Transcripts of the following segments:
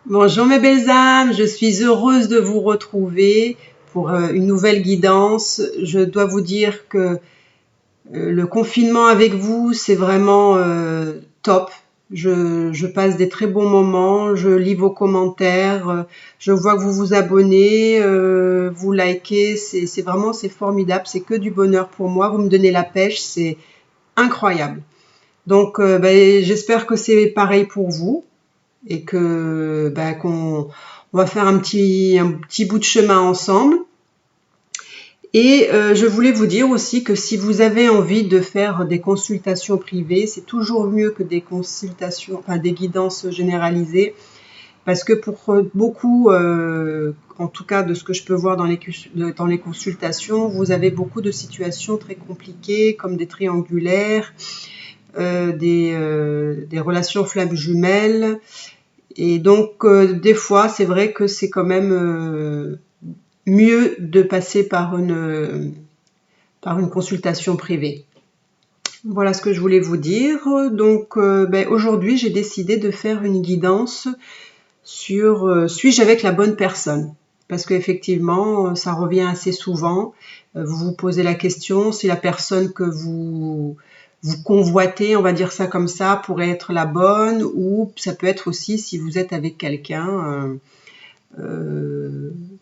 Bonjour mes belles âmes, je suis heureuse de vous retrouver pour une nouvelle guidance. Je dois vous dire que le confinement avec vous, c'est vraiment top. Je passe des très bons moments, je lis vos commentaires, je vois que vous vous abonnez, vous likez, c'est formidable, c'est que du bonheur pour moi. Vous me donnez la pêche, c'est incroyable. Donc j'espère que c'est pareil pour vous et que qu'on on va faire un petit bout de chemin ensemble. Et je voulais vous dire aussi que si vous avez envie de faire des consultations privées, c'est toujours mieux que des consultations, enfin des guidances généralisées, parce que pour beaucoup, en tout cas de ce que je peux voir dans les consultations, vous avez beaucoup de situations très compliquées, comme des triangulaires, des relations flammes jumelles. Et donc, des fois, c'est vrai que c'est quand même mieux de passer par une consultation privée. Voilà ce que je voulais vous dire. Donc, aujourd'hui, j'ai décidé de faire une guidance sur suis-je avec la bonne personne? Parce qu'effectivement, ça revient assez souvent. Vous vous posez la question si la personne que vous convoitez, on va dire ça comme ça, pourrait être la bonne, ou ça peut être aussi si vous êtes avec quelqu'un,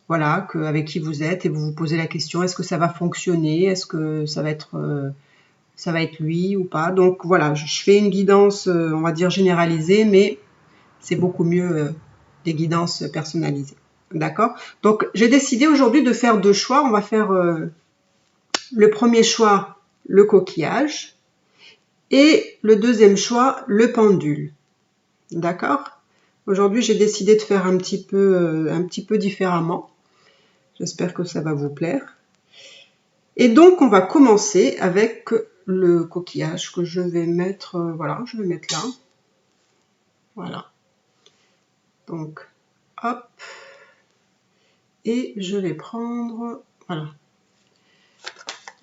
voilà, avec qui vous êtes et vous vous posez la question, est-ce que ça va fonctionner? Est-ce que ça va être lui ou pas? Donc voilà, je fais une guidance, on va dire généralisée, mais c'est beaucoup mieux des guidances personnalisées. D'accord? Donc j'ai décidé aujourd'hui de faire deux choix. On va faire le premier choix, le coquillage, et le deuxième choix, le pendule. D'accord? Aujourd'hui, j'ai décidé de faire un petit peu différemment. J'espère que ça va vous plaire. Et donc, on va commencer avec le coquillage que je vais mettre, voilà, je vais mettre là. Voilà. Donc, hop. Et je vais prendre, voilà.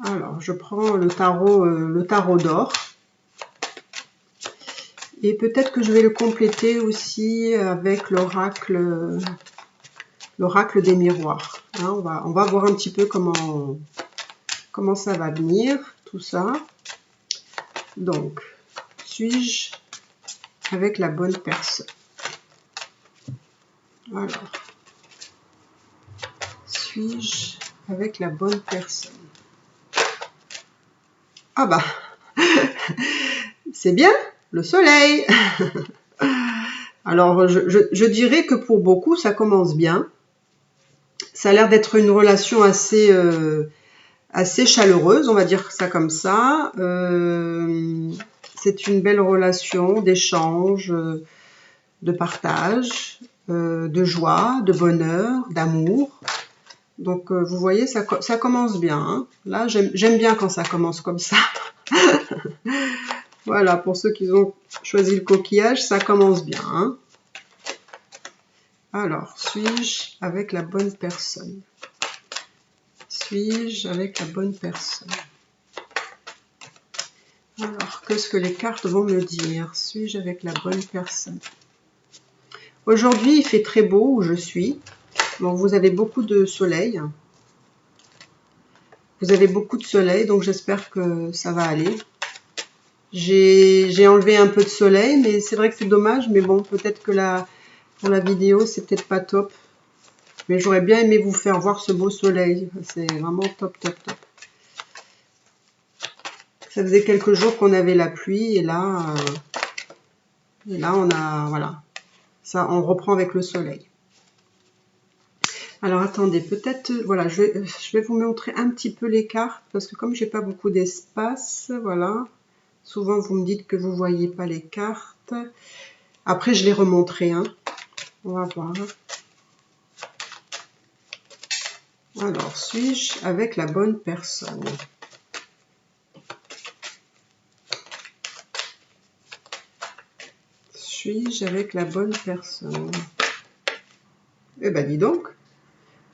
Alors, je prends le tarot d'or. Et peut-être que je vais le compléter aussi avec l'oracle des miroirs. Hein, on va voir un petit peu comment ça va venir, tout ça. Donc, suis-je avec la bonne personne? Alors, suis-je avec la bonne personne? Ah bah, c'est bien, le soleil. Alors, je dirais que pour beaucoup, ça commence bien. Ça a l'air d'être une relation assez chaleureuse, on va dire ça comme ça. C'est une belle relation d'échange, de partage, de joie, de bonheur, d'amour. Donc, vous voyez, ça commence bien. Hein. Là, j'aime bien quand ça commence comme ça. Voilà, pour ceux qui ont choisi le coquillage, ça commence bien. Hein. Alors, suis-je avec la bonne personne? Suis-je avec la bonne personne? Alors, qu'est-ce que les cartes vont me dire? Suis-je avec la bonne personne? Aujourd'hui, il fait très beau où je suis. Bon, vous avez beaucoup de soleil. Vous avez beaucoup de soleil, donc j'espère que ça va aller. J'ai enlevé un peu de soleil, mais c'est vrai que c'est dommage. Mais bon, peut-être que pour la vidéo, c'est peut-être pas top. Mais j'aurais bien aimé vous faire voir ce beau soleil. C'est vraiment top, top, top. Ça faisait quelques jours qu'on avait la pluie et là on a, voilà, ça, on reprend avec le soleil. Alors attendez, peut-être, voilà, je vais vous montrer un petit peu les cartes parce que comme j'ai pas beaucoup d'espace, voilà. Souvent vous me dites que vous voyez pas les cartes. Après je les remontrerai, hein. On va voir. Alors, suis-je avec la bonne personne? Suis-je avec la bonne personne? Eh ben dis donc.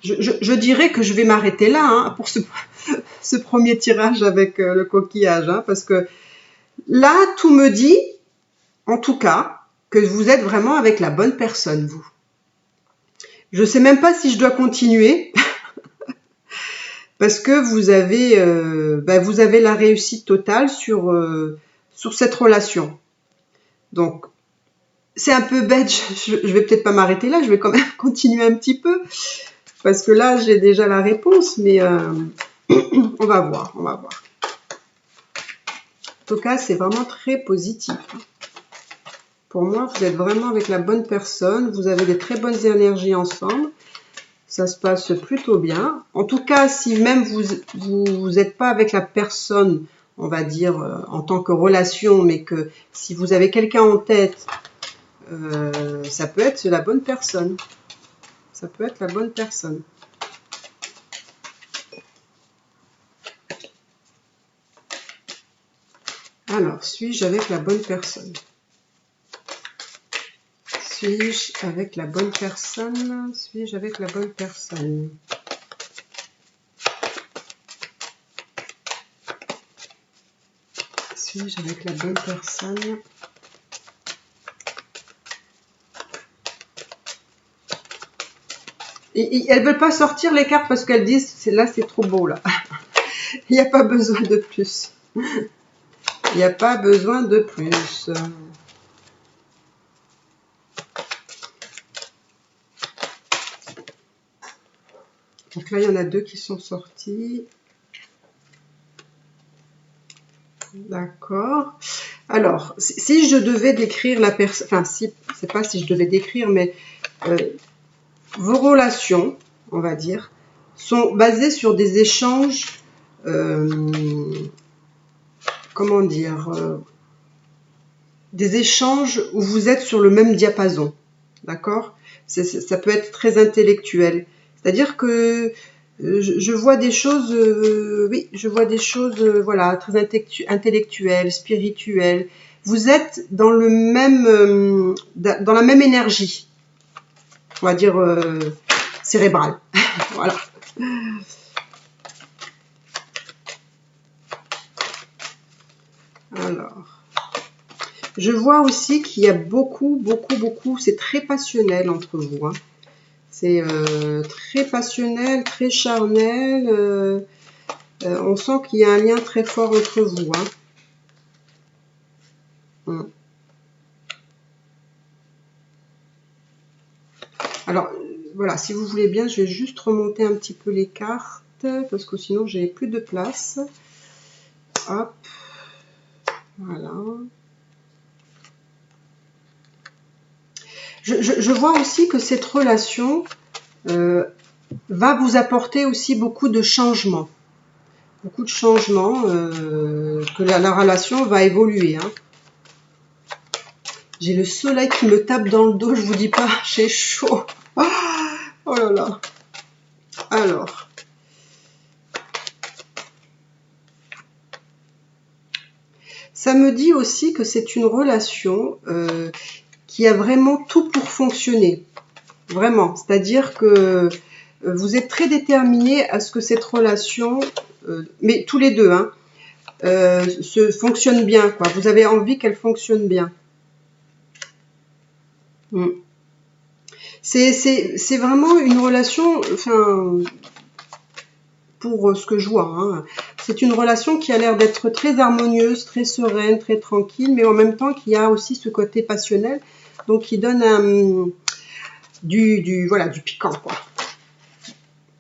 Je dirais que je vais m'arrêter là hein, pour ce premier tirage avec le coquillage. Hein, parce que là, tout me dit, en tout cas, que vous êtes vraiment avec la bonne personne, vous. Je ne sais même pas si je dois continuer parce que vous avez la réussite totale sur cette relation. Donc, c'est un peu bête, je vais peut-être pas m'arrêter là, je vais quand même continuer un petit peu parce que là, j'ai déjà la réponse, mais on va voir, on va voir. En tout cas, c'est vraiment très positif. Pour moi, vous êtes vraiment avec la bonne personne, vous avez des très bonnes énergies ensemble. Ça se passe plutôt bien. En tout cas, si même vous n'êtes pas avec la personne, on va dire, en tant que relation, mais que si vous avez quelqu'un en tête, ça peut être la bonne personne. Ça peut être la bonne personne. Alors, suis-je avec la bonne personne? Suis-je avec la bonne personne? Suis-je avec la bonne personne? Suis-je avec la bonne personne? Et elles ne veulent pas sortir les cartes parce qu'elles disent, là c'est trop beau là. Il n'y a pas besoin de plus. Il n'y a pas besoin de plus. Donc là, il y en a deux qui sont sortis. D'accord. Alors, si je devais décrire la personne, enfin, c'est pas si je devais décrire, mais vos relations, on va dire, sont basées sur des échanges, comment dire, des échanges où vous êtes sur le même diapason, d'accord? Ça peut être très intellectuel. C'est-à-dire que je vois des choses, oui, je vois des choses, voilà, très intellectuelles, spirituelles. Vous êtes dans le même, dans la même énergie, on va dire cérébrale, voilà. Alors, je vois aussi qu'il y a beaucoup, c'est très passionnel entre vous, hein. C'est très passionnel, très charnel. On sent qu'il y a un lien très fort entre vous, hein. Alors, voilà, si vous voulez bien, je vais juste remonter un petit peu les cartes, parce que sinon, j'ai plus de place. Hop, voilà. Je vois aussi que cette relation va vous apporter aussi beaucoup de changements. Beaucoup de changements, que la relation va évoluer, hein. J'ai le soleil qui me tape dans le dos, je vous dis pas, j'ai chaud. Oh là là. Alors. Ça me dit aussi que c'est une relation qui a vraiment tout pour fonctionner. Vraiment. C'est-à-dire que vous êtes très déterminés à ce que cette relation, mais tous les deux, hein, se fonctionne bien, quoi. Vous avez envie qu'elle fonctionne bien. C'est vraiment une relation, enfin, pour ce que je vois, hein, c'est une relation qui a l'air d'être très harmonieuse, très sereine, très tranquille, mais en même temps qui a aussi ce côté passionnel, donc qui donne voilà, du piquant, quoi.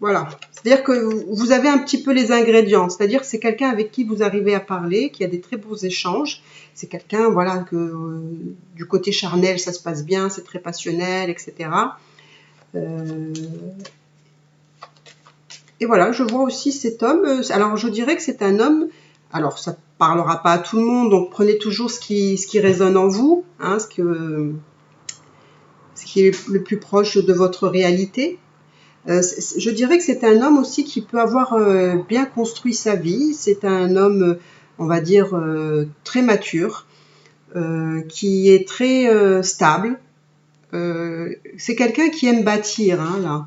Voilà. C'est-à-dire que vous avez un petit peu les ingrédients, c'est-à-dire que c'est quelqu'un avec qui vous arrivez à parler, qui a des très beaux échanges. C'est quelqu'un, voilà, que du côté charnel, ça se passe bien, c'est très passionnel, etc. Et voilà, je vois aussi cet homme. Alors, je dirais que c'est un homme. Alors, ça ne parlera pas à tout le monde, donc prenez toujours ce qui résonne en vous, hein, ce qui est le plus proche de votre réalité. Je dirais que c'est un homme aussi qui peut avoir bien construit sa vie. C'est un homme, on va dire, très mature, qui est très stable. C'est quelqu'un qui aime bâtir, hein, là.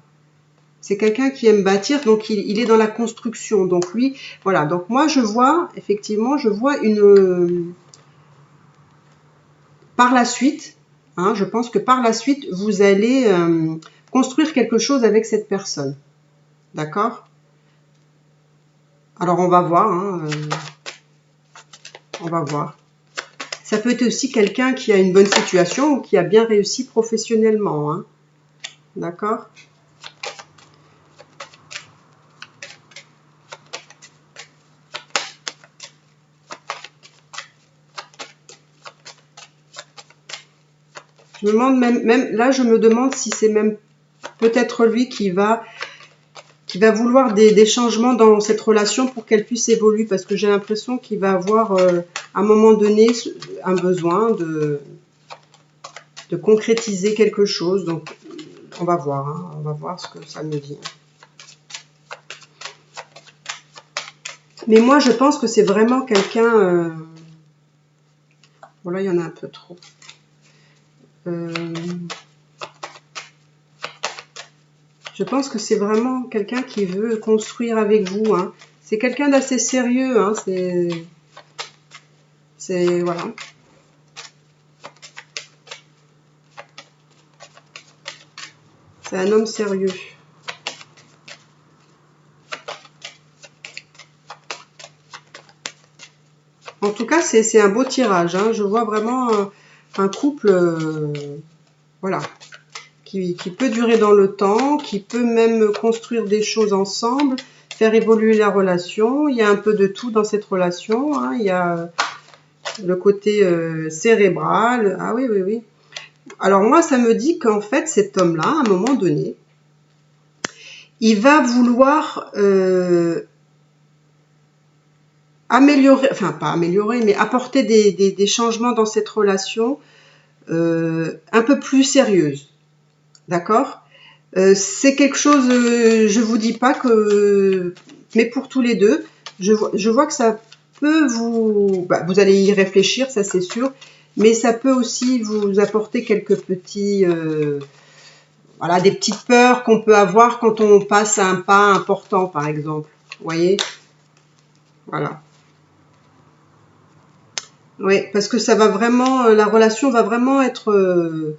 C'est quelqu'un qui aime bâtir, donc il est dans la construction. Donc lui, voilà. Donc moi, je vois, effectivement, je vois par la suite, hein, je pense que par la suite, vous allez construire quelque chose avec cette personne. D'accord? Alors on va voir, hein, on va voir. Ça peut être aussi quelqu'un qui a une bonne situation ou qui a bien réussi professionnellement. Hein. D'accord? Je me demande même là, je me demande si c'est même peut-être lui qui va vouloir des changements dans cette relation pour qu'elle puisse évoluer, parce que j'ai l'impression qu'il va avoir à un moment donné un besoin de concrétiser quelque chose. Donc on va voir, hein, on va voir ce que ça me dit. Mais moi je pense que c'est vraiment quelqu'un... Voilà, il y en a un peu trop. Je pense que c'est vraiment quelqu'un qui veut construire avec vous. Hein. C'est quelqu'un d'assez sérieux. Hein. C'est voilà. C'est un homme sérieux. En tout cas, c'est un beau tirage. Hein. Je vois vraiment un couple, voilà, qui peut durer dans le temps, qui peut même construire des choses ensemble, faire évoluer la relation. Il y a un peu de tout dans cette relation. Hein. Il y a le côté cérébral. Ah oui, oui, oui. Alors moi, ça me dit qu'en fait, cet homme-là, à un moment donné, il va vouloir améliorer, enfin pas améliorer, mais apporter des changements dans cette relation un peu plus sérieuse. D'accord? C'est quelque chose, je vous dis pas que, mais pour tous les deux, je vois que ça peut vous, vous allez y réfléchir, ça c'est sûr, mais ça peut aussi vous apporter quelques petits, voilà, des petites peurs qu'on peut avoir quand on passe à un pas important, par exemple. Vous voyez? Voilà. Oui, parce que ça va vraiment, la relation va vraiment être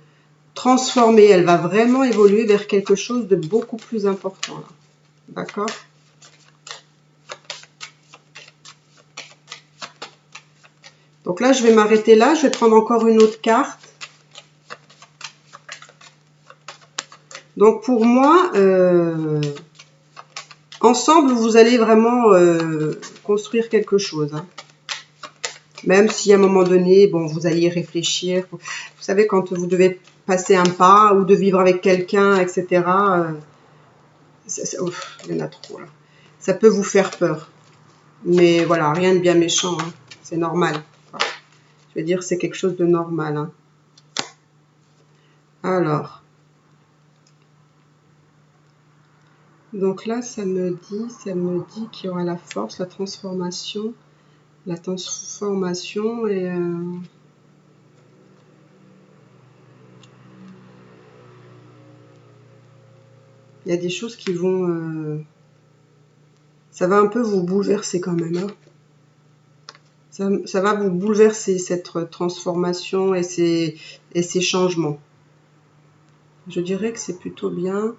transformée, elle va vraiment évoluer vers quelque chose de beaucoup plus important. D'accord? Donc là, je vais m'arrêter là, je vais prendre encore une autre carte. Donc pour moi, ensemble, vous allez vraiment construire quelque chose. Hein. Même si à un moment donné, bon, vous allez y réfléchir. Vous savez, quand vous devez passer un pas ou de vivre avec quelqu'un, etc. Il y en a trop là. Ça peut vous faire peur. Mais voilà, rien de bien méchant. Hein. C'est normal. Voilà. Je veux dire, c'est quelque chose de normal. Hein. Alors. Donc là, ça me dit qu'il y aura la force, la transformation et il y a des choses qui vont, ça va un peu vous bouleverser quand même. Hein. Ça va vous bouleverser cette transformation et ces changements. Je dirais que c'est plutôt bien.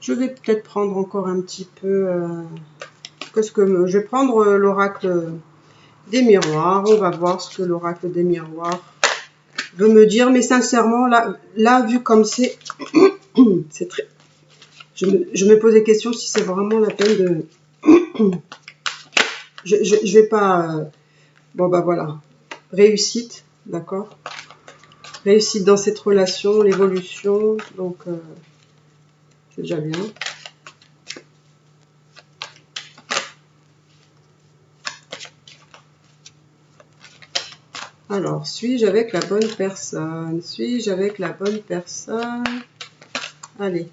Je vais peut-être prendre encore un petit peu, je vais prendre l'oracle des miroirs. On va voir ce que l'oracle des miroirs veut me dire. Mais sincèrement, là vu comme c'est, c'est très... Je me pose des questions si c'est vraiment la peine de... je vais pas... Bon, bah voilà. Réussite, d'accord? Réussite dans cette relation, l'évolution. Donc, c'est déjà bien. Alors, suis-je avec la bonne personne? Suis-je avec la bonne personne? Allez.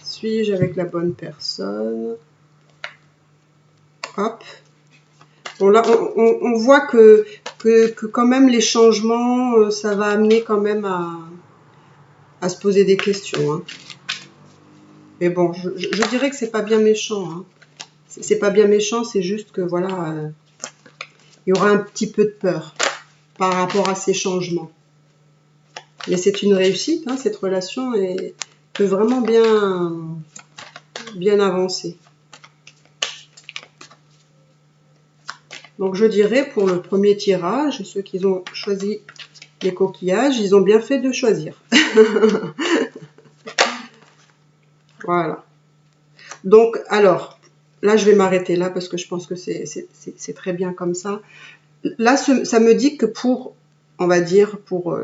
Suis-je avec la bonne personne? Hop. Bon, là, on voit que quand même les changements, ça va amener quand même à se poser des questions. Hein. Mais bon, je dirais que c'est pas bien méchant. Hein. C'est pas bien méchant, c'est juste que voilà, il y aura un petit peu de peur. par rapport à ces changements. Mais c'est une réussite, hein, cette relation peut vraiment bien avancer. Donc je dirais pour le premier tirage, ceux qui ont choisi les coquillages, ils ont bien fait de choisir. Voilà. Donc alors, là je vais m'arrêter là parce que je pense que c'est très bien comme ça. Là, ça me dit que pour, on va dire, pour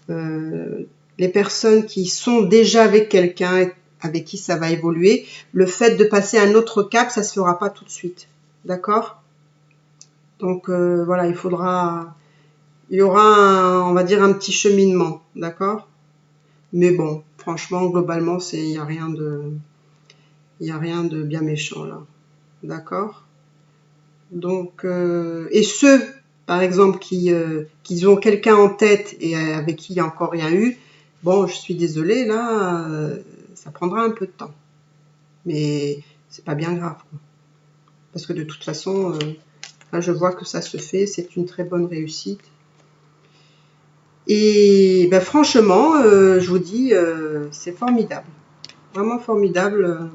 les personnes qui sont déjà avec quelqu'un, avec qui ça va évoluer, le fait de passer un autre cap, ça se fera pas tout de suite. D'accord? Donc voilà, il y aura, on va dire, un petit cheminement. D'accord? Mais bon, franchement, globalement, il n'y a rien de bien méchant là. D'accord? Donc, et ceux, par exemple, qui ont quelqu'un en tête et avec qui il n'y a encore rien eu, bon, je suis désolée, là, ça prendra un peu de temps. Mais c'est pas bien grave, quoi. Parce que de toute façon, là, je vois que ça se fait, c'est une très bonne réussite. Et ben, franchement, je vous dis, c'est formidable. Vraiment formidable.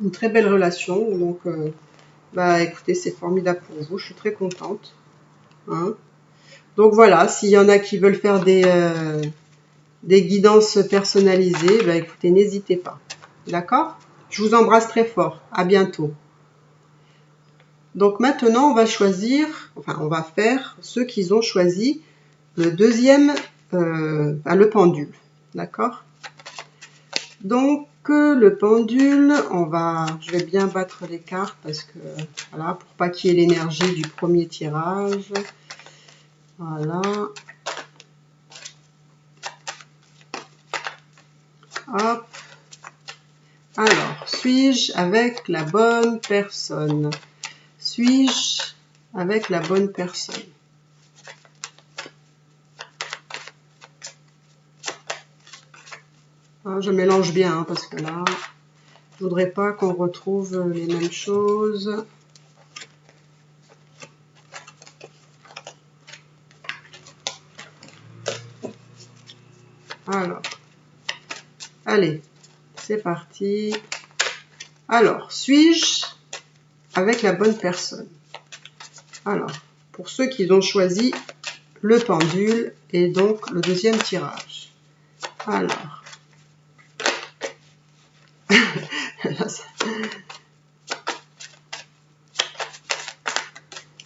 Une très belle relation. Donc, bah écoutez, c'est formidable pour vous. Je suis très contente. Hein. Donc voilà, s'il y en a qui veulent faire des guidances personnalisées, bah écoutez, n'hésitez pas. D'accord? Je vous embrasse très fort. À bientôt. Donc maintenant, on va choisir, enfin, on va faire ceux qui ont choisi le deuxième, le pendule. D'accord? Donc, le pendule, je vais bien battre les cartes parce que, voilà, pour pas qu'il y ait l'énergie du premier tirage. Voilà. Hop. Alors, suis-je avec la bonne personne? Suis-je avec la bonne personne? Ah, je mélange bien, hein, parce que là, je voudrais pas qu'on retrouve les mêmes choses. Alors, allez, c'est parti. Alors, suis-je avec la bonne personne? Alors, pour ceux qui ont choisi le pendule et donc le deuxième tirage. Alors,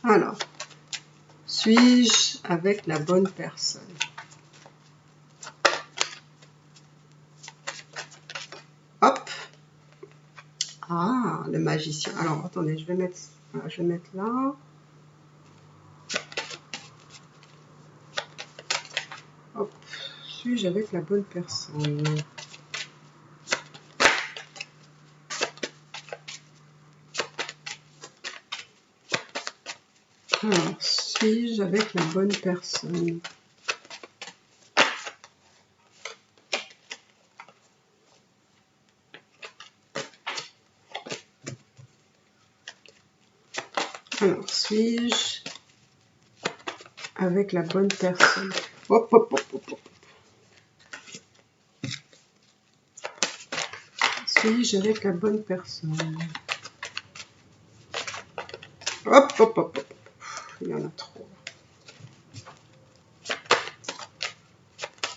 alors, suis-je avec la bonne personne? Hop. Ah, le magicien. Alors, attendez, je vais mettre là. Hop. Suis-je avec la bonne personne? Alors, suis-je avec la bonne personne? Alors, suis-je avec la bonne personne? Hop, hop, hop, hop, hop. Suis-je avec la bonne personne? Hop, hop, hop, hop. Il y en a trop.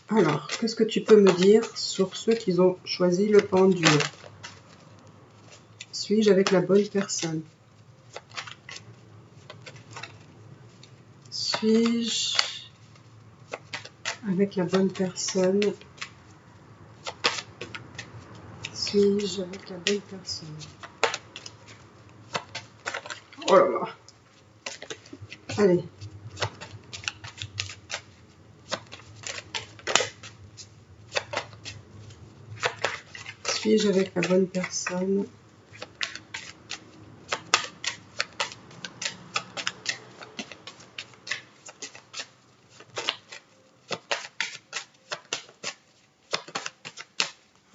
Alors, qu'est-ce que tu peux me dire sur ceux qui ont choisi le pendule? Suis-je avec la bonne personne? Suis-je avec la bonne personne? Suis-je avec la bonne personne? Oh là là. Allez. Suis-je avec la bonne personne?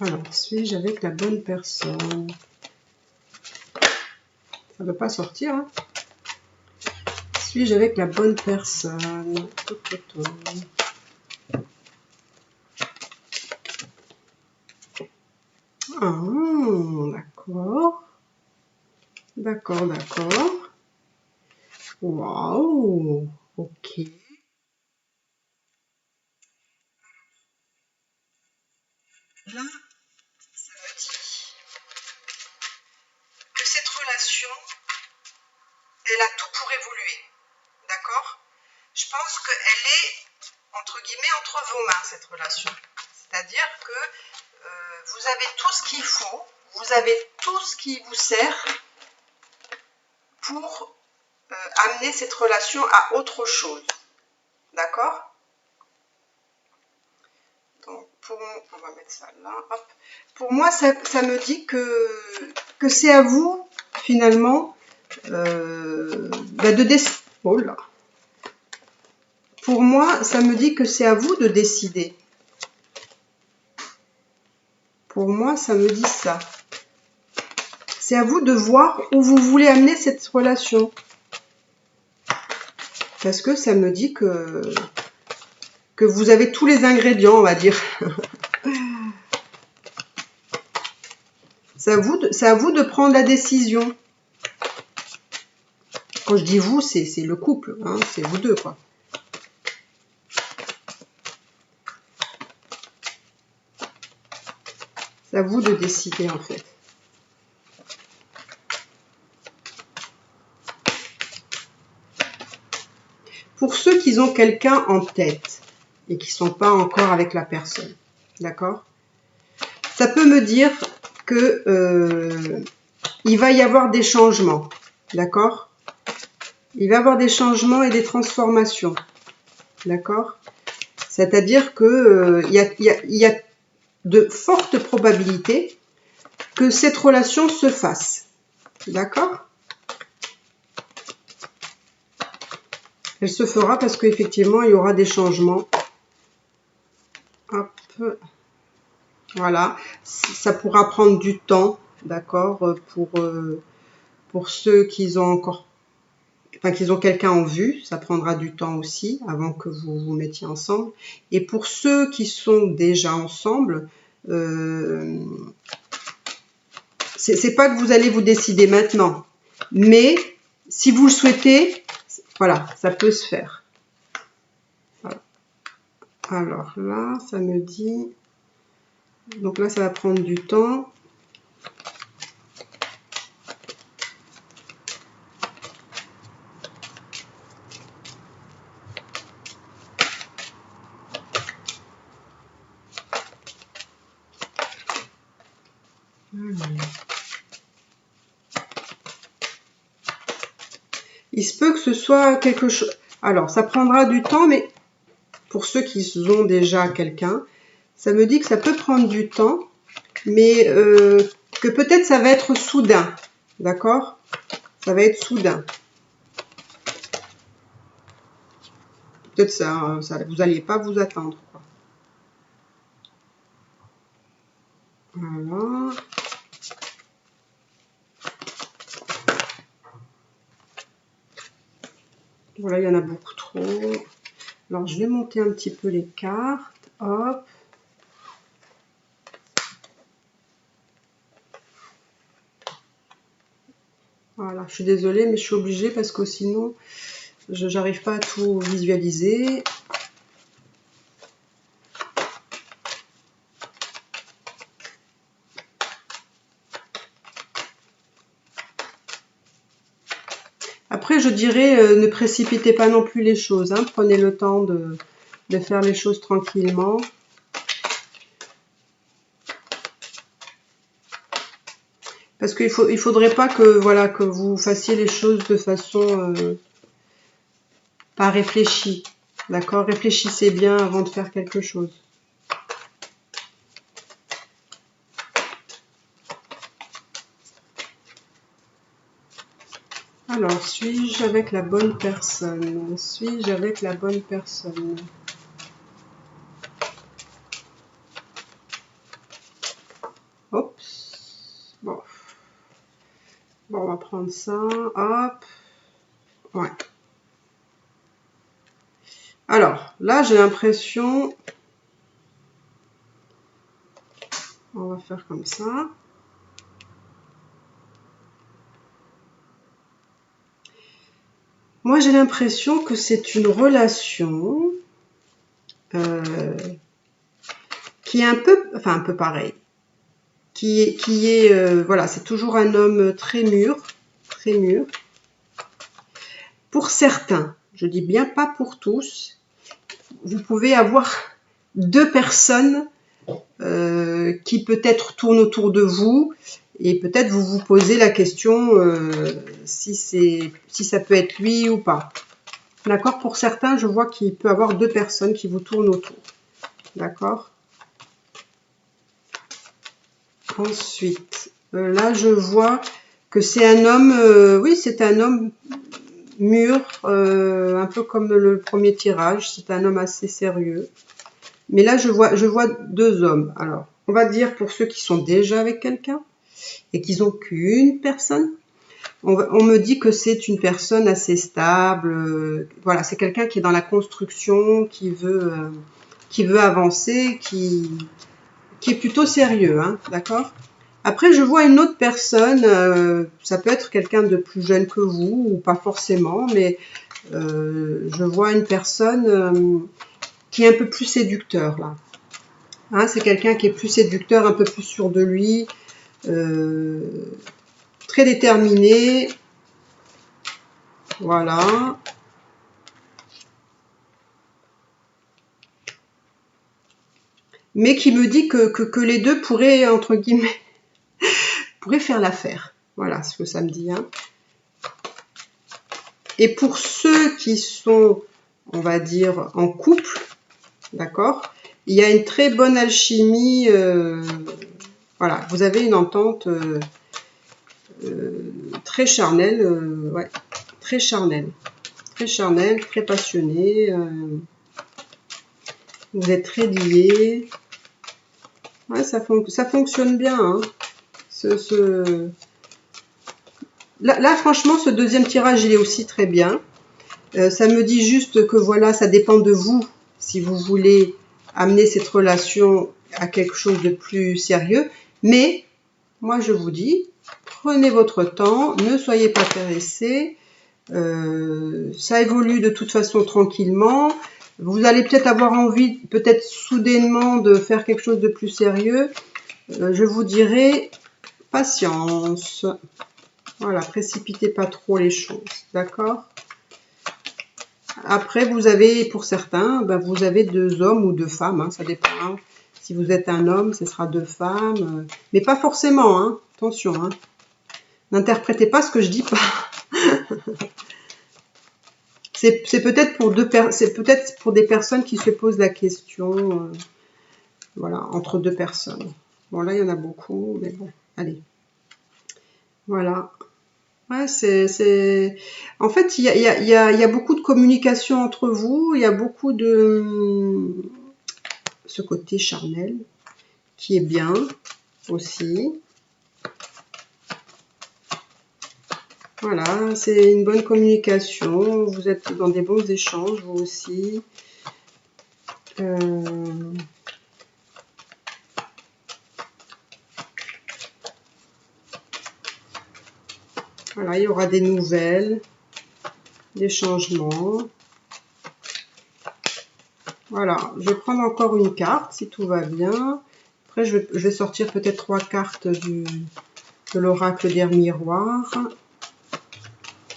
Alors, suis-je avec la bonne personne? Ça ne veut pas sortir, hein? Suis-je avec la bonne personne? Ah, d'accord. D'accord, d'accord. Waouh. Ok. Là, ça me dit que cette relation, elle a tout pour évoluer. D'accord? Je pense qu'elle est, entre guillemets, entre vos mains, cette relation. C'est-à-dire que vous avez tout ce qu'il faut, vous avez tout ce qui vous sert pour amener cette relation à autre chose. D'accord? Donc, on va mettre ça là. Hop. Pour moi, ça me dit que c'est à vous, finalement, de décider. Oh là. Pour moi, ça me dit que c'est à vous de décider. Pour moi, ça me dit ça. C'est à vous de voir où vous voulez amener cette relation. Parce que ça me dit que vous avez tous les ingrédients, on va dire. C'est à vous de prendre la décision. Quand je dis vous, c'est le couple, hein, c'est vous deux, quoi. C'est à vous de décider, en fait. Pour ceux qui ont quelqu'un en tête et qui ne sont pas encore avec la personne, d'accord? Ça peut me dire que il va y avoir des changements, d'accord? Il va y avoir des changements et des transformations, d'accord? C'est-à-dire que il y a de fortes probabilités que cette relation se fasse, d'accord? Elle se fera parce qu'effectivement, il y aura des changements. Hop. Voilà. Ça pourra prendre du temps, d'accord, pour ceux qui ont encore, enfin, qui ont quelqu'un en vue, ça prendra du temps aussi avant que vous vous mettiez ensemble. Et pour ceux qui sont déjà ensemble, c'est pas que vous allez vous décider maintenant, mais si vous le souhaitez, voilà, ça peut se faire. Voilà. Alors là, ça me dit... Donc là, ça va prendre du temps. Il se peut que ce soit quelque chose... Alors, ça prendra du temps, mais pour ceux qui ont déjà quelqu'un, ça me dit que ça peut prendre du temps, mais que peut-être ça va être soudain. D'accord? Ça va être soudain. Peut-être ça, vous n'alliez pas vous attendre, quoi. Voilà. Voilà, il y en a beaucoup trop. Alors, je vais monter un petit peu les cartes. Hop. Voilà, je suis désolée, mais je suis obligée parce que sinon, je n'arrive pas à tout visualiser. Après, je dirais, ne précipitez pas non plus les choses, hein. Prenez le temps de faire les choses tranquillement. Parce qu'il faudrait pas que, voilà, que vous fassiez les choses de façon pas réfléchie. D'accord? Réfléchissez bien avant de faire quelque chose. Alors, suis-je avec la bonne personne? Suis-je avec la bonne personne? Oups. Bon. Bon, on va prendre ça. Hop. Ouais. Alors, là, j'ai l'impression... On va faire comme ça. Moi, j'ai l'impression que c'est une relation qui est un peu pareil. Voilà, c'est toujours un homme très mûr. Pour certains, je dis bien pas pour tous, vous pouvez avoir deux personnes qui peut-être tournent autour de vous et peut-être vous vous posez la question si ça peut être lui ou pas. D'accord? Pour certains, je vois qu'il peut y avoir deux personnes qui vous tournent autour. D'accord? Ensuite, là, je vois que c'est un homme, oui, c'est un homme mûr, un peu comme le premier tirage. C'est un homme assez sérieux. Mais là, je vois deux hommes. Alors, on va dire pour ceux qui sont déjà avec quelqu'un et qui n'ont qu'une personne, on me dit que c'est une personne assez stable. Voilà, c'est quelqu'un qui est dans la construction, qui veut avancer, qui est plutôt sérieux, hein, d'accord? Après, je vois une autre personne, ça peut être quelqu'un de plus jeune que vous, ou pas forcément, mais je vois une personne qui est un peu plus séducteur, là. Hein, c'est quelqu'un qui est plus séducteur, un peu plus sûr de lui, très déterminé. Voilà. Mais qui me dit que les deux pourraient, entre guillemets, pourraient faire l'affaire. Voilà ce que ça me dit. Hein. Et pour ceux qui sont, on va dire, en couple, d'accord, il y a une très bonne alchimie. Voilà, vous avez une entente très charnelle, ouais, très charnelle, très passionnée. Vous êtes très liés. Ouais, ça fonctionne bien. Hein. Là, franchement, ce deuxième tirage, il est aussi très bien. Ça me dit juste que voilà, ça dépend de vous si vous voulez amener cette relation à quelque chose de plus sérieux. Mais, moi, je vous dis, prenez votre temps, ne soyez pas pressés. Ça évolue de toute façon tranquillement. Vous allez peut-être avoir envie, peut-être soudainement, de faire quelque chose de plus sérieux. Je vous dirais patience. Voilà, précipitez pas trop les choses, d'accord? Après, vous avez, pour certains, vous avez deux hommes ou deux femmes, hein, ça dépend. Hein. Si vous êtes un homme, ce sera deux femmes, mais pas forcément, hein, attention. Hein. N'interprétez pas ce que je dis pas. C'est peut-être pour des personnes qui se posent la question, voilà, entre deux personnes. Bon, là, il y en a beaucoup, mais bon, allez. Voilà. Ouais, En fait, il y a beaucoup de communication entre vous, il y a beaucoup de ce côté charnel qui est bien aussi. Voilà, c'est une bonne communication, vous êtes dans des bons échanges, vous aussi. Voilà, il y aura des nouvelles, des changements. Voilà, je vais prendre encore une carte si tout va bien. Après, je vais sortir peut-être 3 cartes de l'oracle des miroirs.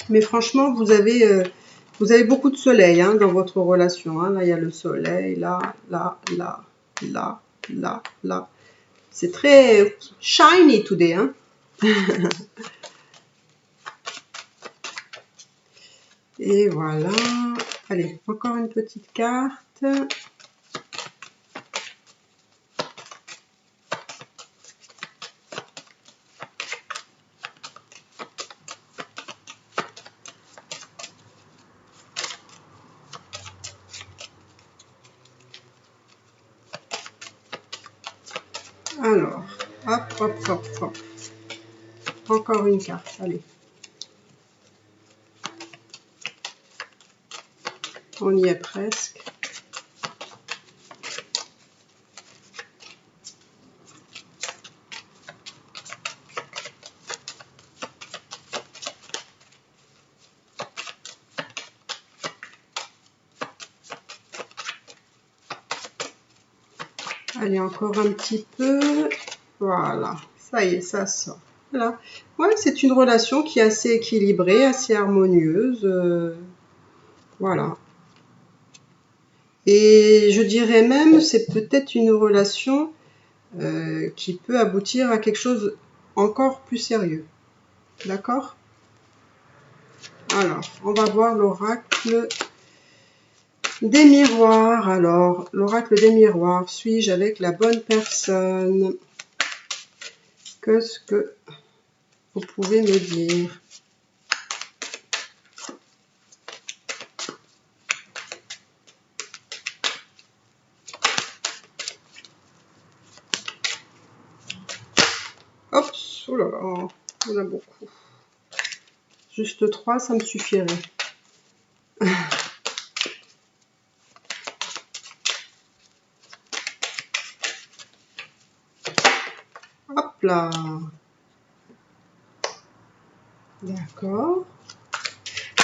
Mais franchement, vous avez beaucoup de soleil hein, dans votre relation. Hein. Là, il y a le soleil, là, là, là, là, là, là. C'est très shiny today. Hein. Et voilà. Allez, encore une petite carte. Alors, hop, hop, hop, hop. Encore une carte, allez. On y est presque. Allez, encore un petit peu. Voilà, ça y est, ça sort. Voilà. Ouais, c'est une relation qui est assez équilibrée, assez harmonieuse. Voilà. Et je dirais même, c'est peut-être une relation qui peut aboutir à quelque chose encore plus sérieux. D'accord? Alors, on va voir l'oracle des miroirs. Alors, l'oracle des miroirs, suis-je avec la bonne personne? Qu'est-ce que vous pouvez me dire? Hop, oh là là, on a beaucoup. Juste 3, ça me suffirait. Hop là. D'accord.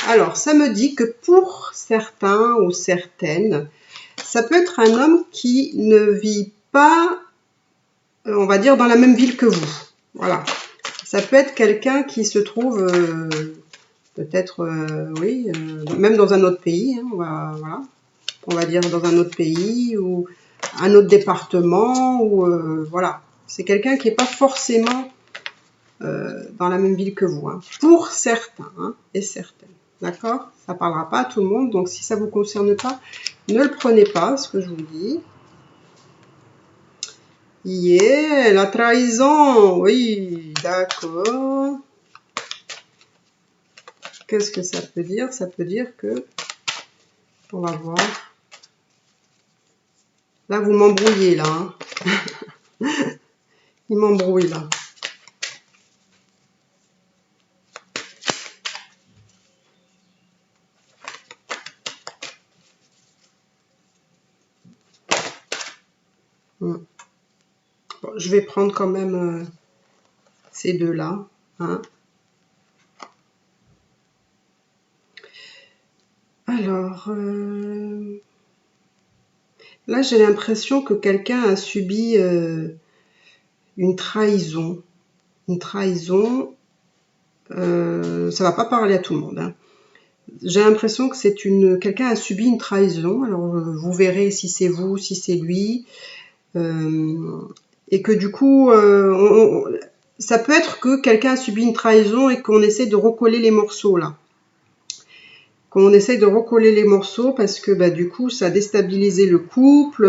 Alors, ça me dit que pour certains ou certaines, ça peut être un homme qui ne vit pas, on va dire, dans la même ville que vous. Voilà. Ça peut être quelqu'un qui se trouve peut-être, oui, même dans un autre pays. Hein, voilà. On va dire dans un autre pays ou un autre département. Ou voilà. C'est quelqu'un qui n'est pas forcément dans la même ville que vous. Hein. Pour certains hein, et certaines. D'accord? Ça ne parlera pas à tout le monde. Donc, si ça ne vous concerne pas, ne le prenez pas, ce que je vous dis. Yeah, la trahison. Oui, d'accord. Qu'est-ce que ça peut dire? Ça peut dire que... On va voir. Là, vous m'embrouillez, là. Hein. Il m'embrouille, là. Bon, je vais prendre quand même ces deux-là. Hein. Alors, là, j'ai l'impression que quelqu'un a subi une trahison. Une trahison, ça va pas parler à tout le monde. Hein. J'ai l'impression que c'est quelqu'un a subi une trahison. Alors, vous verrez si c'est vous, si c'est lui. Et que du coup, ça peut être que quelqu'un a subi une trahison et qu'on essaie de recoller les morceaux là. Qu'on essaie de recoller les morceaux parce que bah, du coup, ça a déstabilisé le couple.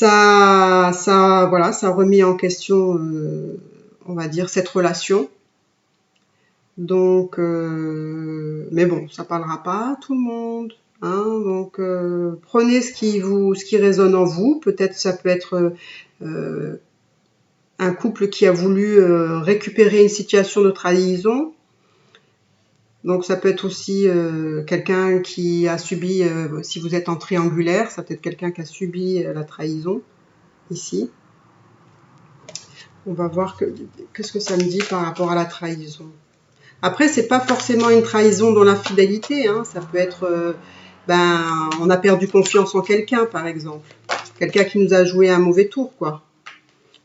Voilà, ça a remis en question, on va dire, cette relation. Donc, mais bon, ça parlera pas à tout le monde. Hein, donc, prenez ce qui résonne en vous. Peut-être ça peut être un couple qui a voulu récupérer une situation de trahison. Donc, ça peut être aussi quelqu'un qui a subi, si vous êtes en triangulaire, ça peut être quelqu'un qui a subi la trahison ici. On va voir qu'est-ce que ça me dit par rapport à la trahison. Après, c'est pas forcément une trahison dans l'infidélité. Hein. Ça peut être, on a perdu confiance en quelqu'un, par exemple. Quelqu'un qui nous a joué un mauvais tour, quoi.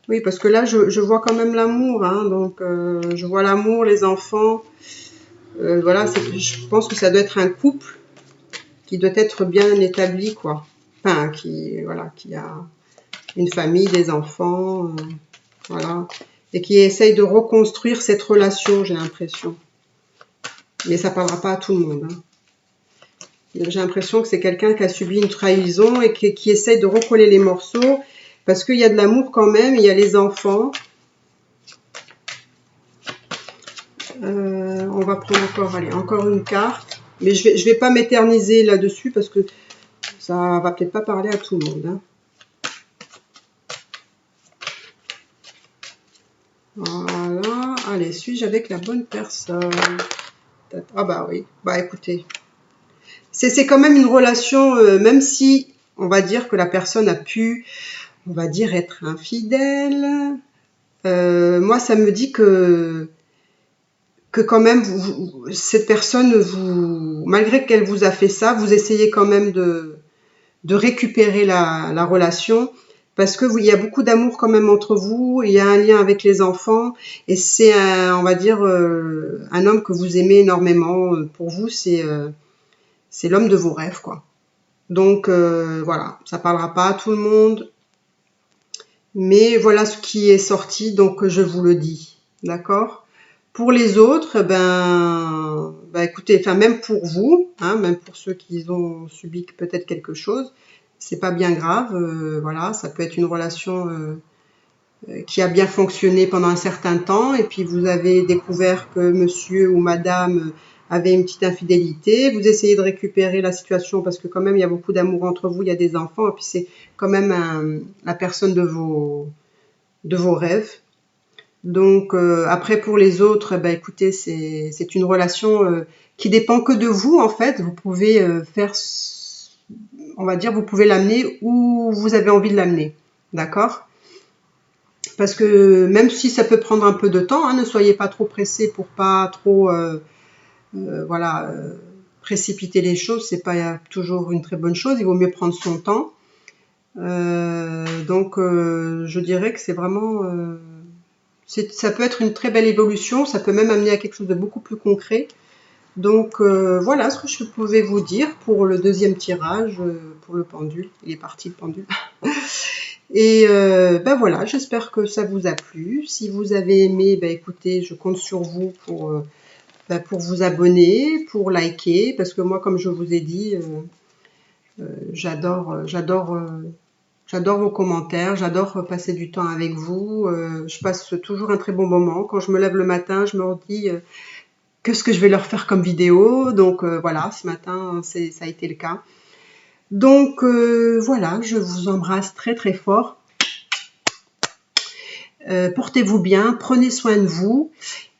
Oui, parce que là, je vois quand même l'amour. Hein. Donc, je vois l'amour, les enfants. Voilà, je pense que ça doit être un couple qui doit être bien établi, quoi. Enfin, qui a une famille, des enfants, voilà. Et qui essaye de reconstruire cette relation, j'ai l'impression. Mais ça parlera pas à tout le monde. Hein. J'ai l'impression que c'est quelqu'un qui a subi une trahison et qui essaye de recoller les morceaux parce qu'il y a de l'amour quand même, il y a les enfants. On va prendre encore une carte. Mais je vais pas m'éterniser là-dessus parce que ça va peut-être pas parler à tout le monde. Hein. Voilà. Allez, suis-je avec la bonne personne? Ah bah oui. Bah écoutez. C'est quand même une relation, même si on va dire que la personne a pu, on va dire, être infidèle. Moi, ça me dit que quand même, cette personne, malgré qu'elle vous a fait ça, vous essayez quand même de récupérer la relation, parce que il y a beaucoup d'amour quand même entre vous, il y a un lien avec les enfants, et c'est on va dire, un homme que vous aimez énormément. Pour vous, c'est l'homme de vos rêves, quoi. Donc voilà, ça parlera pas à tout le monde, mais voilà ce qui est sorti, donc je vous le dis, d'accord? Pour les autres, écoutez, enfin même pour vous, hein, même pour ceux qui ont subi peut-être quelque chose, c'est pas bien grave. Voilà, ça peut être une relation qui a bien fonctionné pendant un certain temps, et puis vous avez découvert que monsieur ou madame avait une petite infidélité. Vous essayez de récupérer la situation parce que quand même il y a beaucoup d'amour entre vous, il y a des enfants, et puis c'est quand même la personne de vos rêves. Donc après pour les autres, écoutez, c'est une relation qui dépend que de vous en fait. Vous pouvez faire, on va dire, vous pouvez l'amener où vous avez envie de l'amener, d'accord? Parce que même si ça peut prendre un peu de temps, hein, ne soyez pas trop pressé pour pas trop, voilà, précipiter les choses. C'est pas toujours une très bonne chose. Il vaut mieux prendre son temps. Donc je dirais que c'est vraiment ça peut être une très belle évolution, ça peut même amener à quelque chose de beaucoup plus concret. Donc voilà ce que je pouvais vous dire pour le deuxième tirage, pour le pendule. Il est parti le pendule. Et voilà, j'espère que ça vous a plu. Si vous avez aimé, écoutez, je compte sur vous pour vous abonner, pour liker, parce que moi, comme je vous ai dit, j'adore vos commentaires, j'adore passer du temps avec vous. Je passe toujours un très bon moment. Quand je me lève le matin, je me dis qu'est-ce que je vais leur faire comme vidéo. Donc voilà, ce matin, ça a été le cas. Donc voilà, je vous embrasse très très fort. Portez-vous bien, prenez soin de vous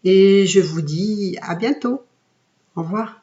et je vous dis à bientôt. Au revoir.